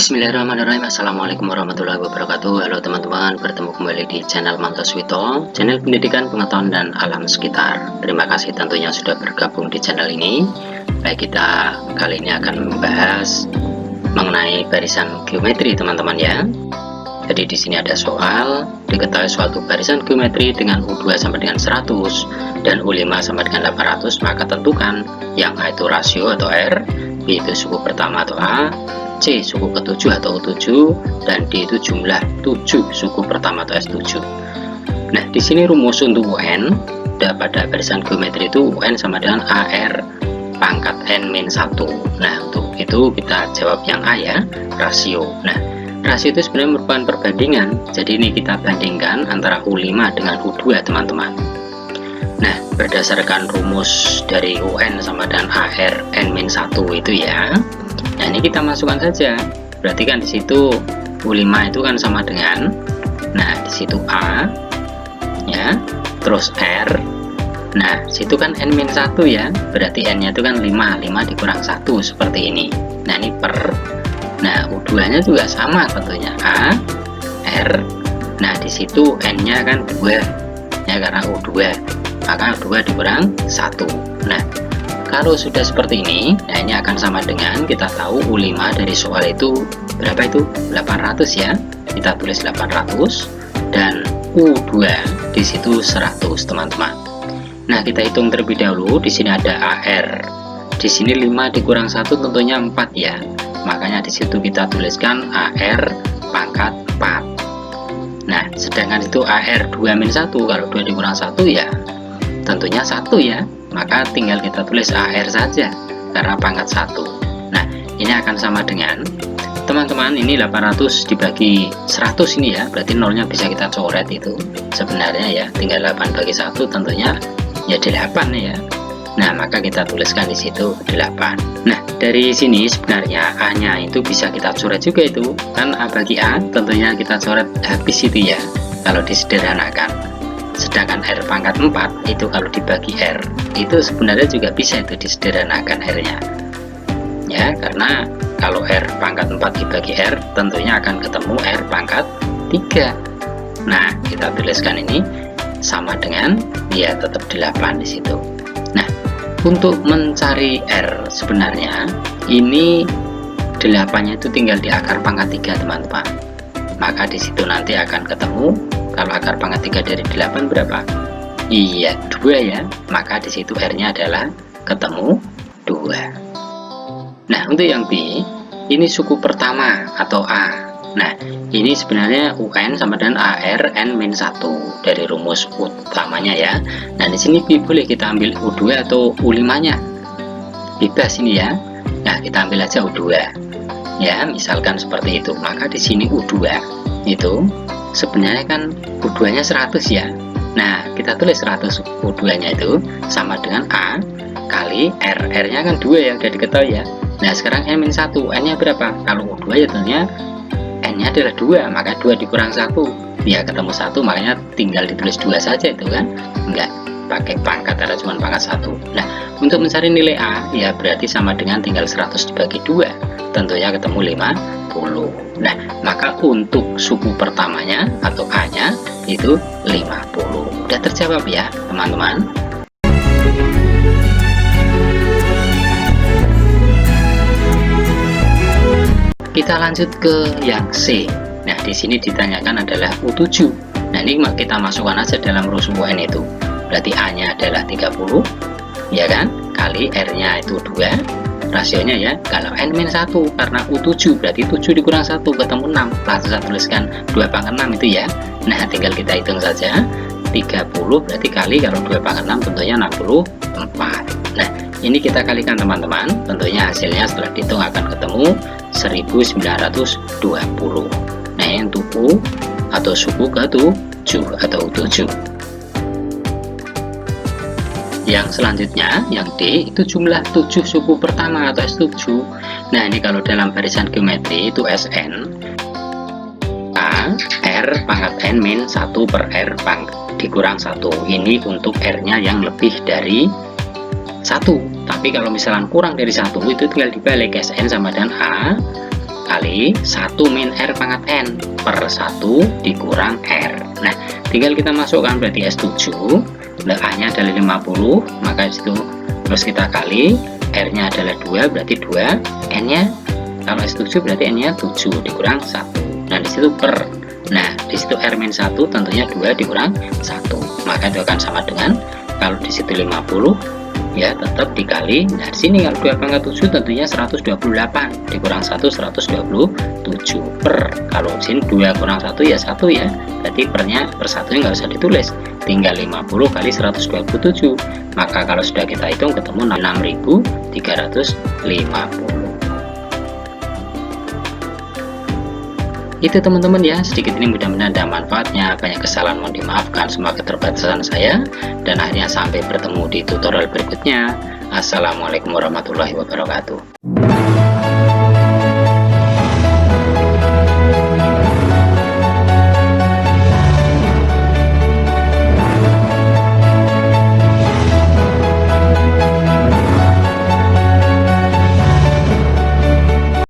Bismillahirrahmanirrahim. Assalamualaikum warahmatullahi wabarakatuh. Halo teman-teman, bertemu kembali di channel Mantoswito, channel pendidikan, pengetahuan, dan alam sekitar. Terima kasih tentunya sudah bergabung di channel ini. Baik, kita kali ini akan membahas mengenai barisan geometri teman-teman ya. Jadi di sini ada soal, diketahui suatu barisan geometri dengan U2 sama dengan 100 dan U5 sama dengan 800, maka tentukan yang A itu rasio atau R, B itu suku pertama atau A, C suku ke-7 atau U7, dan D itu jumlah 7 suku pertama atau S7. Nah, di sini rumus untuk UN pada barisan geometri itu UN sama dengan AR pangkat N-1. Nah, untuk itu kita jawab yang A ya, rasio. Nah, rasio itu sebenarnya merupakan perbandingan. Jadi ini kita bandingkan antara U5 dengan U2 teman-teman. Nah, berdasarkan rumus dari UN sama dengan AR N-1 itu ya. Nah, ini kita masukkan saja. Berarti kan di situ U5 itu kan sama dengan, nah di situ A ya, terus R. Nah, situ kan N-1 ya. Berarti N-nya itu kan 5 dikurang 1 seperti ini. Nah, ini per. Nah, U2-nya juga sama tentunya A R. Nah, di situ N-nya kan 2 ya, karena U2. Maka 2 dikurang 1. Nah, kalau sudah seperti ini, nah ini akan sama dengan, kita tahu U5 dari soal itu berapa itu? 800 ya. Kita tulis 800 dan U2 di situ 100 teman-teman. Nah, kita hitung terlebih dahulu. Di sini ada AR. Di sini 5 dikurang 1 tentunya 4 ya. Makanya di situ kita tuliskan AR pangkat 4. Nah, sedangkan itu AR 2-1, kalau 2 dikurang 1 ya tentunya 1 ya. Maka tinggal kita tulis AR saja karena pangkat 1. Nah, ini akan sama dengan, teman-teman, ini 800 dibagi 100 ini ya, berarti nolnya bisa kita coret itu sebenarnya ya, tinggal 8 bagi 1 tentunya ya 8 ya. Nah, maka kita tuliskan di situ 8. Nah, dari sini sebenarnya A-nya itu bisa kita coret juga itu, kan A bagi A tentunya kita coret habis itu ya kalau disederhanakan. Sedangkan R pangkat 4 itu kalau dibagi R itu sebenarnya juga bisa itu disederhanakan R-nya ya, karena kalau R pangkat 4 dibagi R tentunya akan ketemu R pangkat 3. Nah, kita tuliskan ini sama dengan ya tetap 8 di situ. Nah, untuk mencari R sebenarnya ini 8-nya itu tinggal di akar pangkat 3 teman-teman. Maka di situ nanti akan ketemu, kalau akar pangkat 3 dari 8 berapa? Iya, 2 ya. Maka di situ R-nya adalah ketemu 2. Nah, untuk yang B, ini suku pertama atau A. Nah, ini sebenarnya UN sama dengan AR N-1 dari rumus utamanya ya. Nah, di sini B boleh kita ambil U2 atau U5-nya. Bebas ini ya. Nah, kita ambil aja U2. Ya, misalkan seperti itu. Maka di sini U2 itu sebenarnya kan U2-nya 100 ya. Nah, kita tulis 100 U2-nya itu sama dengan A kali R. R-nya kan 2 ya, udah diketahui ya. Nah, sekarang N-1, N-nya berapa? Kalau U2 ya tentunya N-nya adalah 2, maka 2 dikurang 1 ya ketemu 1, makanya tinggal ditulis 2 saja itu kan. Enggak pakai pangkat, ada cuma pangkat 1. Nah, untuk mencari nilai A ya berarti sama dengan tinggal 100 dibagi 2, tentunya ketemu 50. Nah, maka untuk suku pertamanya atau A-nya itu 50. Udah terjawab ya teman-teman. Kita lanjut ke yang C. Nah, di sini ditanyakan adalah U7. Nah, ini kita masukkan aja dalam rumus UN itu. Berarti A-nya adalah 30 ya kan, kali R-nya itu 2, rasionya ya, kalau N-1 karena U7 berarti 7 dikurang 1 ketemu 6, langsung saya tuliskan 2 pangkat 6 itu ya. Nah, tinggal kita hitung saja, 30 berarti kali, kalau 2 pangkat 6 tentunya 64. Nah, ini kita kalikan teman-teman, tentunya hasilnya setelah dihitung akan ketemu 1920. Nah, yang untuk U atau suku ke-7 atau U7. Yang selanjutnya, yang D itu jumlah 7 suku pertama atau S7. Nah, ini kalau dalam barisan geometri itu SN A R pangkat N-1 per R dikurang 1. Ini untuk R-nya yang lebih dari 1. Tapi kalau misalnya kurang dari 1 itu tinggal dibalik, SN sama dengan A dikali 1 min R pangkat N per 1 dikurang R. Nah, tinggal kita masukkan berarti S7, A nya adalah 50, maka itu terus kita kali, R nya adalah 2, berarti 2, N nya kalau S7 berarti N nya 7 dikurang 1. Nah, disitu per. Nah, disitu R-1 tentunya 2 dikurang 1, maka itu akan sama dengan, kalau disitu 50 ya tetap dikali. Nah, di sini kalau 2 pangkat 7 tentunya 128 dikurang 1 127 per, kalau di sini 2 kurang 1 ya 1 ya, berarti pernya per 1 nggak usah ditulis, tinggal 50 kali 127, maka kalau sudah kita hitung ketemu 6350. Itu teman-teman ya, sedikit ini mudah-mudahan ada manfaatnya, banyak kesalahan mohon dimaafkan, semua keterbatasan saya, dan akhirnya sampai bertemu di tutorial berikutnya. Assalamualaikum warahmatullahi wabarakatuh.